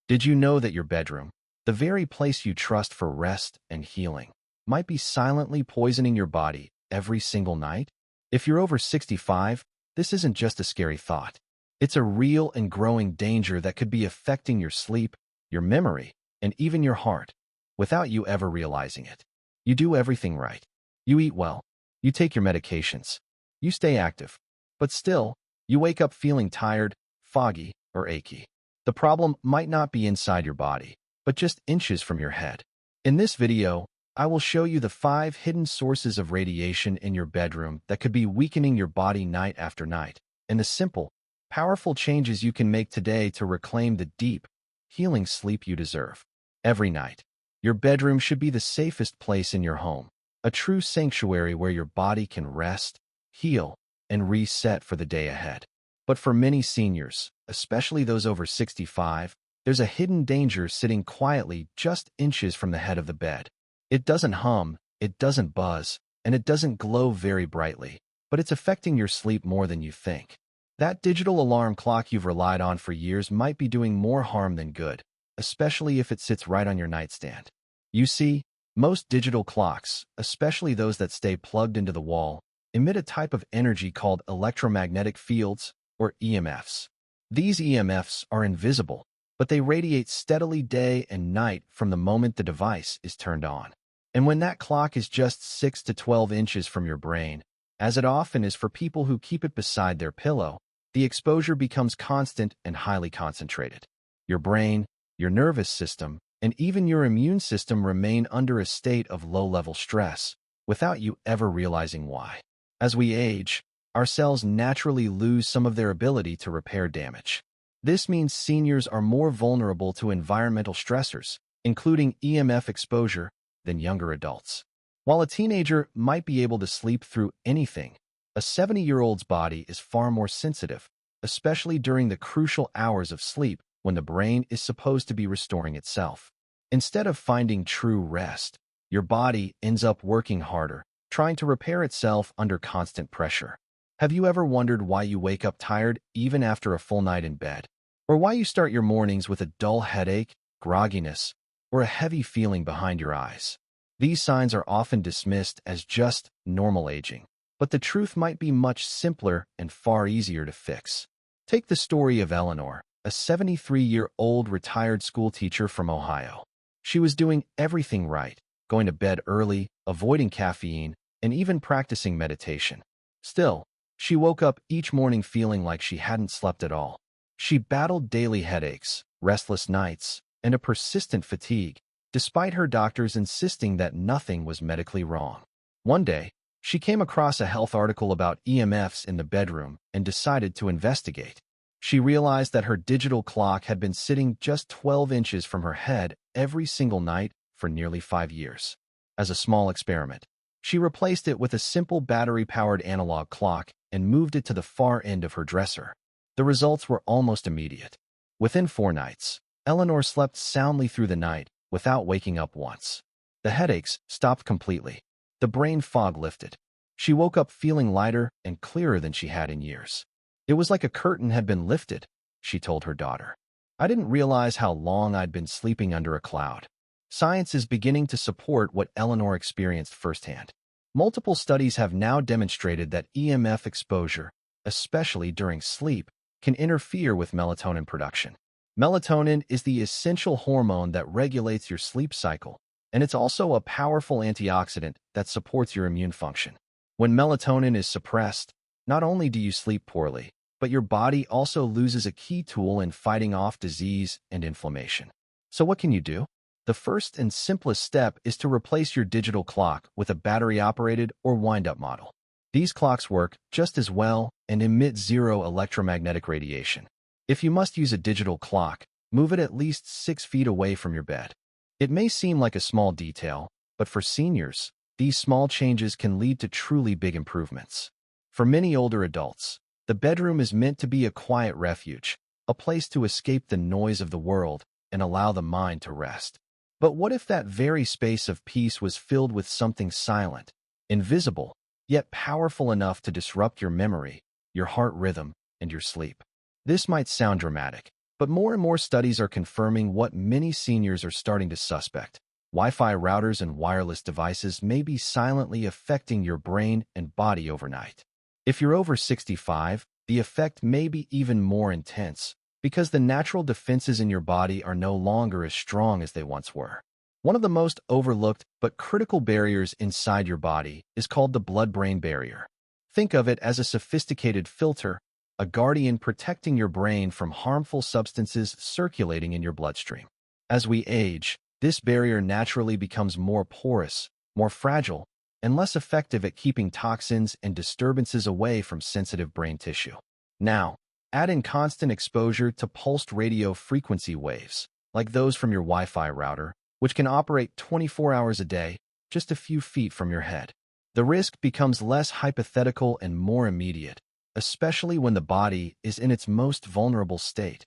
Did you know that your bedroom, the very place you trust for rest and healing, might be silently poisoning your body every single night? If you're over 65, this isn't just a scary thought. It's a real and growing danger that could be affecting your sleep, your memory, and even your heart, without you ever realizing it. You do everything right. You eat well. You take your medications. You stay active. But still, you wake up feeling tired, foggy, or achy. The problem might not be inside your body, but just inches from your head. In this video, I will show you the 5 hidden sources of radiation in your bedroom that could be weakening your body night after night, and the simple, powerful changes you can make today to reclaim the deep, healing sleep you deserve. Every night, your bedroom should be the safest place in your home, a true sanctuary where your body can rest, heal, and reset for the day ahead. But for many seniors, especially those over 65, there's a hidden danger sitting quietly just inches from the head of the bed. It doesn't hum, it doesn't buzz, and it doesn't glow very brightly, but it's affecting your sleep more than you think. That digital alarm clock you've relied on for years might be doing more harm than good, especially if it sits right on your nightstand. You see, most digital clocks, especially those that stay plugged into the wall, emit a type of energy called electromagnetic fields, or EMFs. These EMFs are invisible, but they radiate steadily day and night from the moment the device is turned on. And when that clock is just 6 to 12 inches from your brain, as it often is for people who keep it beside their pillow, the exposure becomes constant and highly concentrated. Your brain, your nervous system, and even your immune system remain under a state of low-level stress, without you ever realizing why. As we age, our cells naturally lose some of their ability to repair damage. This means seniors are more vulnerable to environmental stressors, including EMF exposure, than younger adults. While a teenager might be able to sleep through anything, a 70-year-old's body is far more sensitive, especially during the crucial hours of sleep when the brain is supposed to be restoring itself. Instead of finding true rest, your body ends up working harder, trying to repair itself under constant pressure. Have you ever wondered why you wake up tired even after a full night in bed? Or why you start your mornings with a dull headache, grogginess, or a heavy feeling behind your eyes? These signs are often dismissed as just normal aging, but the truth might be much simpler and far easier to fix. Take the story of Eleanor, a 73-year-old retired schoolteacher from Ohio. She was doing everything right, going to bed early, avoiding caffeine, and even practicing meditation. Still, she woke up each morning feeling like she hadn't slept at all. She battled daily headaches, restless nights, and a persistent fatigue, despite her doctors insisting that nothing was medically wrong. One day, she came across a health article about EMFs in the bedroom and decided to investigate. She realized that her digital clock had been sitting just 12 inches from her head every single night for nearly 5 years. As a small experiment, she replaced it with a simple battery-powered analog clock and moved it to the far end of her dresser. The results were almost immediate. Within 4 nights, Eleanor slept soundly through the night without waking up once. The headaches stopped completely. The brain fog lifted. She woke up feeling lighter and clearer than she had in years. It was like a curtain had been lifted, she told her daughter. I didn't realize how long I'd been sleeping under a cloud. Science is beginning to support what Eleanor experienced firsthand. Multiple studies have now demonstrated that EMF exposure, especially during sleep, can interfere with melatonin production. Melatonin is the essential hormone that regulates your sleep cycle, and it's also a powerful antioxidant that supports your immune function. When melatonin is suppressed, not only do you sleep poorly, but your body also loses a key tool in fighting off disease and inflammation. So what can you do? The first and simplest step is to replace your digital clock with a battery-operated or wind-up model. These clocks work just as well and emit zero electromagnetic radiation. If you must use a digital clock, move it at least 6 feet away from your bed. It may seem like a small detail, but for seniors, these small changes can lead to truly big improvements. For many older adults, the bedroom is meant to be a quiet refuge, a place to escape the noise of the world and allow the mind to rest. But what if that very space of peace was filled with something silent, invisible, yet powerful enough to disrupt your memory, your heart rhythm, and your sleep? This might sound dramatic, But more and more studies are confirming what many seniors are starting to suspect. Wi-Fi routers and wireless devices may be silently affecting your brain and body overnight. If you're over 65, the effect may be even more intense because the natural defenses in your body are no longer as strong as they once were. One of the most overlooked but critical barriers inside your body is called the blood-brain barrier. Think of it as a sophisticated filter, a guardian protecting your brain from harmful substances circulating in your bloodstream. As we age, this barrier naturally becomes more porous, more fragile, and less effective at keeping toxins and disturbances away from sensitive brain tissue. Now, add in constant exposure to pulsed radio frequency waves, like those from your Wi-Fi router, which can operate 24 hours a day, just a few feet from your head. The risk becomes less hypothetical and more immediate, especially when the body is in its most vulnerable state,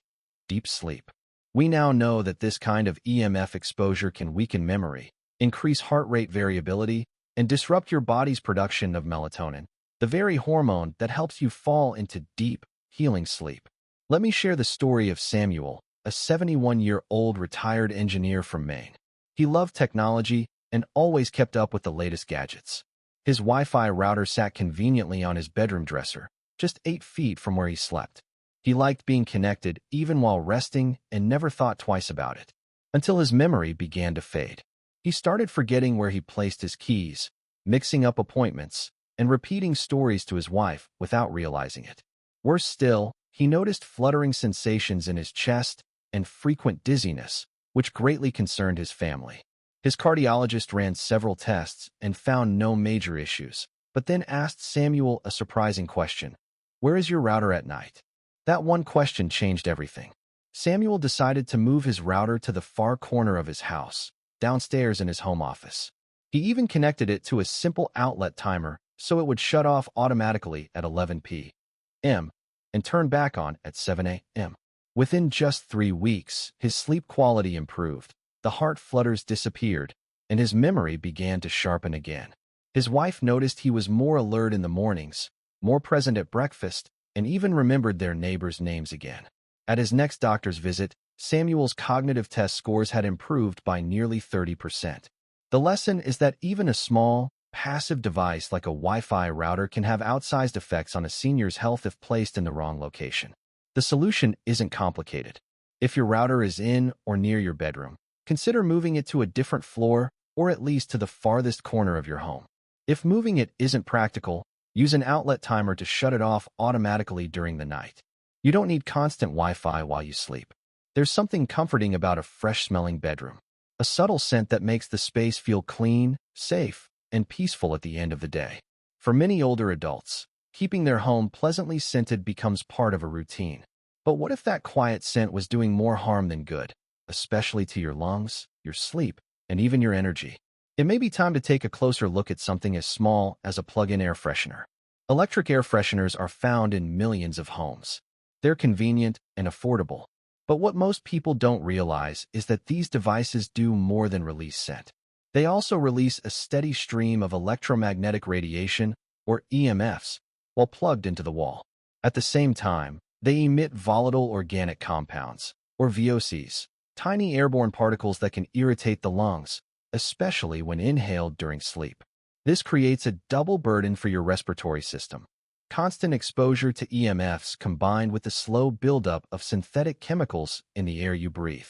deep sleep. We now know that this kind of EMF exposure can weaken memory, increase heart rate variability, and disrupt your body's production of melatonin, the very hormone that helps you fall into deep, healing sleep. Let me share the story of Samuel, a 71-year-old retired engineer from Maine. He loved technology and always kept up with the latest gadgets. His Wi-Fi router sat conveniently on his bedroom dresser, just 8 feet from where he slept. He liked being connected even while resting and never thought twice about it, until his memory began to fade. He started forgetting where he placed his keys, mixing up appointments, and repeating stories to his wife without realizing it. Worse still, he noticed fluttering sensations in his chest and frequent dizziness, which greatly concerned his family. His cardiologist ran several tests and found no major issues, but then asked Samuel a surprising question: "Where is your router at night?" That one question changed everything. Samuel decided to move his router to the far corner of his house, downstairs in his home office. He even connected it to a simple outlet timer so it would shut off automatically at 11 p.m. and turn back on at 7 a.m. Within just 3 weeks, his sleep quality improved, the heart flutters disappeared, and his memory began to sharpen again. His wife noticed he was more alert in the mornings, more present at breakfast, and even remembered their neighbors' names again. At his next doctor's visit, Samuel's cognitive test scores had improved by nearly 30%. The lesson is that even a small, passive device like a Wi-Fi router can have outsized effects on a senior's health if placed in the wrong location. The solution isn't complicated. If your router is in or near your bedroom, consider moving it to a different floor or at least to the farthest corner of your home. If moving it isn't practical, use an outlet timer to shut it off automatically during the night. You don't need constant Wi-Fi while you sleep. There's something comforting about a fresh-smelling bedroom, a subtle scent that makes the space feel clean, safe, and peaceful at the end of the day. For many older adults, keeping their home pleasantly scented becomes part of a routine. But what if that quiet scent was doing more harm than good, especially to your lungs, your sleep, and even your energy? It may be time to take a closer look at something as small as a plug-in air freshener. Electric air fresheners are found in millions of homes. They're convenient and affordable. But what most people don't realize is that these devices do more than release scent. They also release a steady stream of electromagnetic radiation, or EMFs, while plugged into the wall. At the same time, they emit volatile organic compounds, or VOCs, tiny airborne particles that can irritate the lungs, especially when inhaled during sleep. This creates a double burden for your respiratory system. Constant exposure to EMFs combined with the slow buildup of synthetic chemicals in the air you breathe.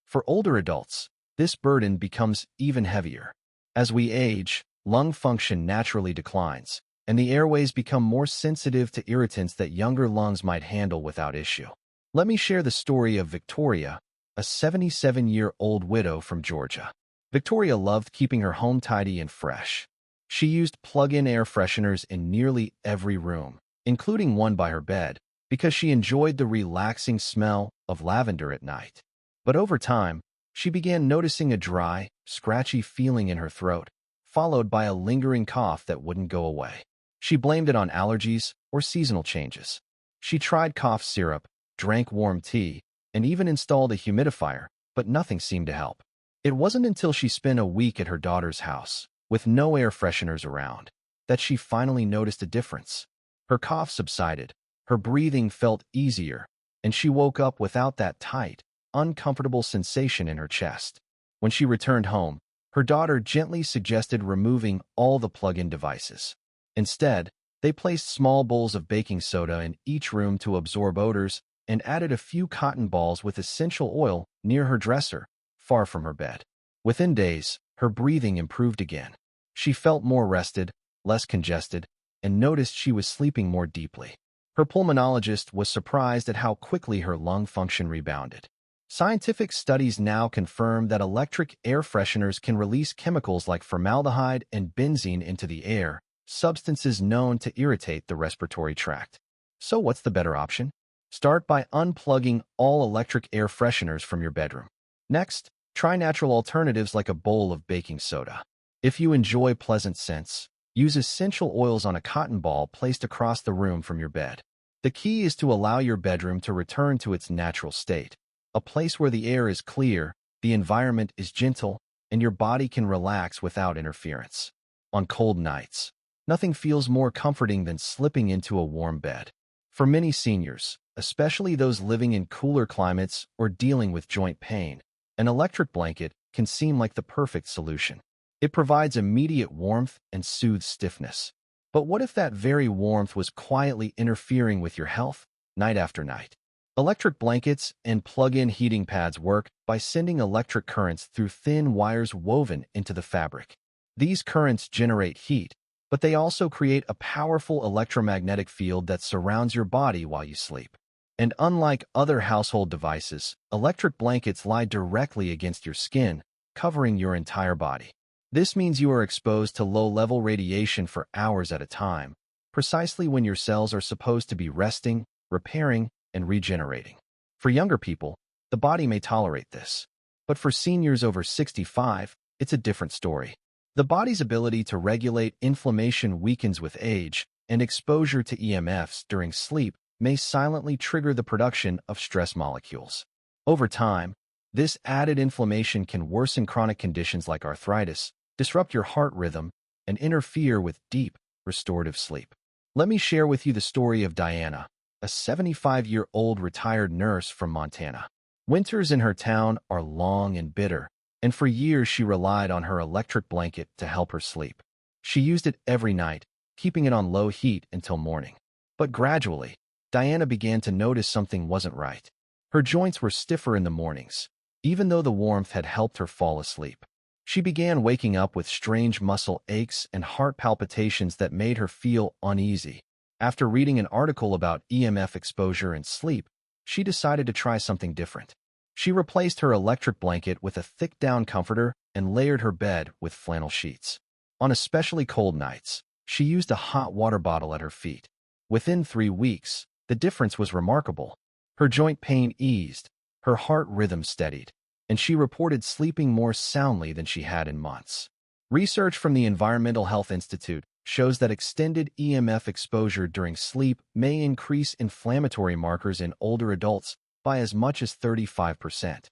For older adults, this burden becomes even heavier. As we age, lung function naturally declines, and the airways become more sensitive to irritants that younger lungs might handle without issue. Let me share the story of Victoria, a 77-year-old widow from Georgia. Victoria loved keeping her home tidy and fresh. She used plug-in air fresheners in nearly every room, including one by her bed, because she enjoyed the relaxing smell of lavender at night. But over time, she began noticing a dry, scratchy feeling in her throat, followed by a lingering cough that wouldn't go away. She blamed it on allergies or seasonal changes. She tried cough syrup, drank warm tea, and even installed a humidifier, but nothing seemed to help. It wasn't until she spent a week at her daughter's house, with no air fresheners around, that she finally noticed a difference. Her cough subsided, her breathing felt easier, and she woke up without that tight, uncomfortable sensation in her chest. When she returned home, her daughter gently suggested removing all the plug-in devices. Instead, they placed small bowls of baking soda in each room to absorb odors and added a few cotton balls with essential oil near her dresser, far from her bed. Within days, her breathing improved again. She felt more rested, less congested, and noticed she was sleeping more deeply. Her pulmonologist was surprised at how quickly her lung function rebounded. Scientific studies now confirm that electric air fresheners can release chemicals like formaldehyde and benzene into the air, substances known to irritate the respiratory tract. So what's the better option? Start by unplugging all electric air fresheners from your bedroom. Next, try natural alternatives like a bowl of baking soda. If you enjoy pleasant scents, use essential oils on a cotton ball placed across the room from your bed. The key is to allow your bedroom to return to its natural state, a place where the air is clear, the environment is gentle, and your body can relax without interference. On cold nights, nothing feels more comforting than slipping into a warm bed. For many seniors, especially those living in cooler climates or dealing with joint pain, an electric blanket can seem like the perfect solution. It provides immediate warmth and soothes stiffness. But what if that very warmth was quietly interfering with your health, night after night? Electric blankets and plug-in heating pads work by sending electric currents through thin wires woven into the fabric. These currents generate heat, but they also create a powerful electromagnetic field that surrounds your body while you sleep. And unlike other household devices, electric blankets lie directly against your skin, covering your entire body. This means you are exposed to low-level radiation for hours at a time, precisely when your cells are supposed to be resting, repairing, and regenerating. For younger people, the body may tolerate this. But for seniors over 65, it's a different story. The body's ability to regulate inflammation weakens with age, and exposure to EMFs during sleep may silently trigger the production of stress molecules. Over time, this added inflammation can worsen chronic conditions like arthritis, disrupt your heart rhythm, and interfere with deep, restorative sleep. Let me share with you the story of Diana, a 75-year-old retired nurse from Montana. Winters in her town are long and bitter, and for years she relied on her electric blanket to help her sleep. She used it every night, keeping it on low heat until morning. But gradually, Diana began to notice something wasn't right. Her joints were stiffer in the mornings, even though the warmth had helped her fall asleep. She began waking up with strange muscle aches and heart palpitations that made her feel uneasy. After reading an article about EMF exposure and sleep, she decided to try something different. She replaced her electric blanket with a thick down comforter and layered her bed with flannel sheets. On especially cold nights, she used a hot water bottle at her feet. Within 3 weeks, the difference was remarkable. Her joint pain eased, her heart rhythm steadied, and she reported sleeping more soundly than she had in months. Research from the Environmental Health Institute shows that extended EMF exposure during sleep may increase inflammatory markers in older adults by as much as 35%.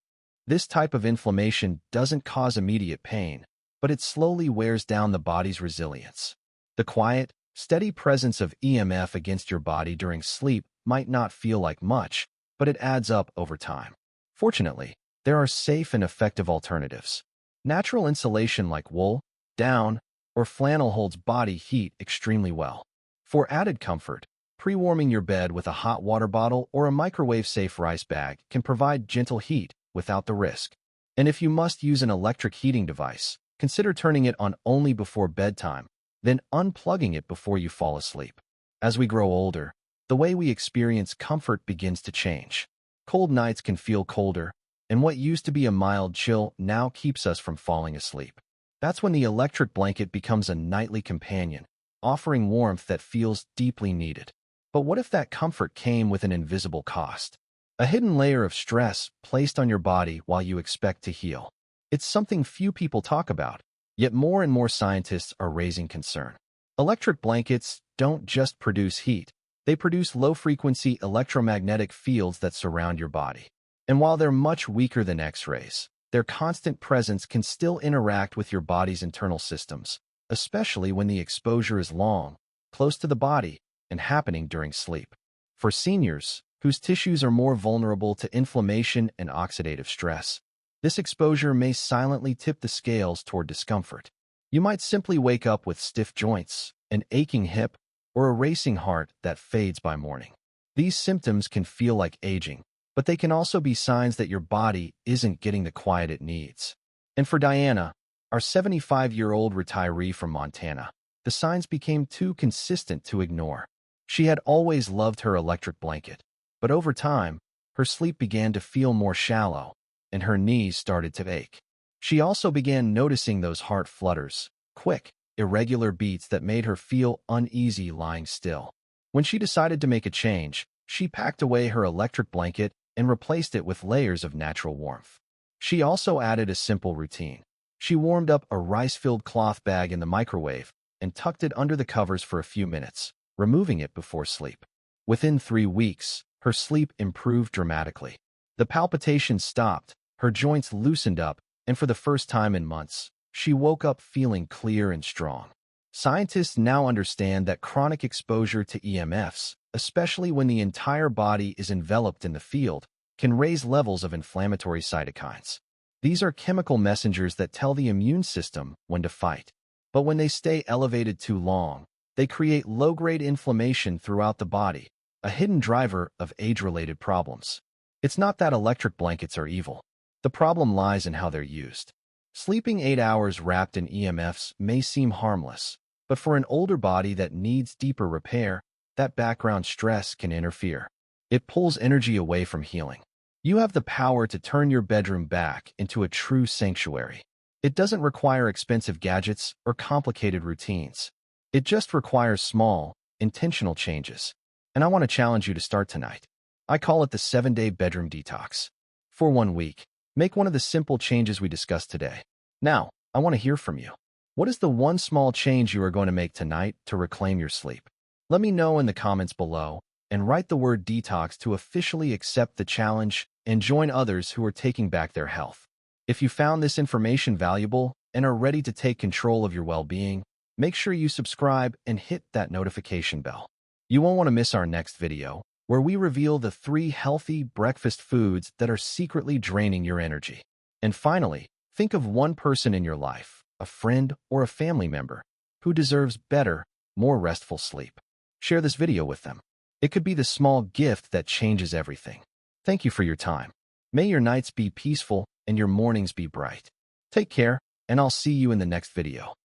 This type of inflammation doesn't cause immediate pain, but it slowly wears down the body's resilience. The quiet, steady presence of EMF against your body during sleep might not feel like much, but it adds up over time. Fortunately, there are safe and effective alternatives. Natural insulation like wool, down, or flannel holds body heat extremely well. For added comfort, pre-warming your bed with a hot water bottle or a microwave-safe rice bag can provide gentle heat without the risk. And if you must use an electric heating device, consider turning it on only before bedtime, then unplugging it before you fall asleep. As we grow older, the way we experience comfort begins to change. Cold nights can feel colder, and what used to be a mild chill now keeps us from falling asleep. That's when the electric blanket becomes a nightly companion, offering warmth that feels deeply needed. But what if that comfort came with an invisible cost? A hidden layer of stress placed on your body while you expect to heal. It's something few people talk about, yet more and more scientists are raising concern. Electric blankets don't just produce heat, they produce low-frequency electromagnetic fields that surround your body. And while they're much weaker than X-rays, their constant presence can still interact with your body's internal systems, especially when the exposure is long, close to the body, and happening during sleep. For seniors, whose tissues are more vulnerable to inflammation and oxidative stress. This exposure may silently tip the scales toward discomfort. You might simply wake up with stiff joints, an aching hip, or a racing heart that fades by morning. These symptoms can feel like aging, but they can also be signs that your body isn't getting the quiet it needs. And for Diana, our 75-year-old retiree from Montana, the signs became too consistent to ignore. She had always loved her electric blanket, but over time, her sleep began to feel more shallow, and her knees started to ache. She also began noticing those heart flutters, quick, irregular beats that made her feel uneasy lying still. When she decided to make a change, she packed away her electric blanket and replaced it with layers of natural warmth. She also added a simple routine. She warmed up a rice-filled cloth bag in the microwave and tucked it under the covers for a few minutes, removing it before sleep. Within 3 weeks, her sleep improved dramatically. The palpitations stopped, her joints loosened up, and for the first time in months, she woke up feeling clear and strong. Scientists now understand that chronic exposure to EMFs, especially when the entire body is enveloped in the field, can raise levels of inflammatory cytokines. These are chemical messengers that tell the immune system when to fight. But when they stay elevated too long, they create low-grade inflammation throughout the body, a hidden driver of age-related problems. It's not that electric blankets are evil. The problem lies in how they're used. Sleeping 8 hours wrapped in EMFs may seem harmless, but for an older body that needs deeper repair, that background stress can interfere. It pulls energy away from healing. You have the power to turn your bedroom back into a true sanctuary. It doesn't require expensive gadgets or complicated routines. It just requires small, intentional changes. And I want to challenge you to start tonight. I call it the 7-day bedroom detox. For 1 week, make one of the simple changes we discussed today. Now, I want to hear from you. What is the one small change you are going to make tonight to reclaim your sleep? Let me know in the comments below, and write the word detox to officially accept the challenge and join others who are taking back their health. If you found this information valuable and are ready to take control of your well-being, make sure you subscribe and hit that notification bell. You won't want to miss our next video, where we reveal the 3 healthy breakfast foods that are secretly draining your energy. And finally, think of one person in your life, a friend or a family member, who deserves better, more restful sleep. Share this video with them. It could be the small gift that changes everything. Thank you for your time. May your nights be peaceful and your mornings be bright. Take care, and I'll see you in the next video.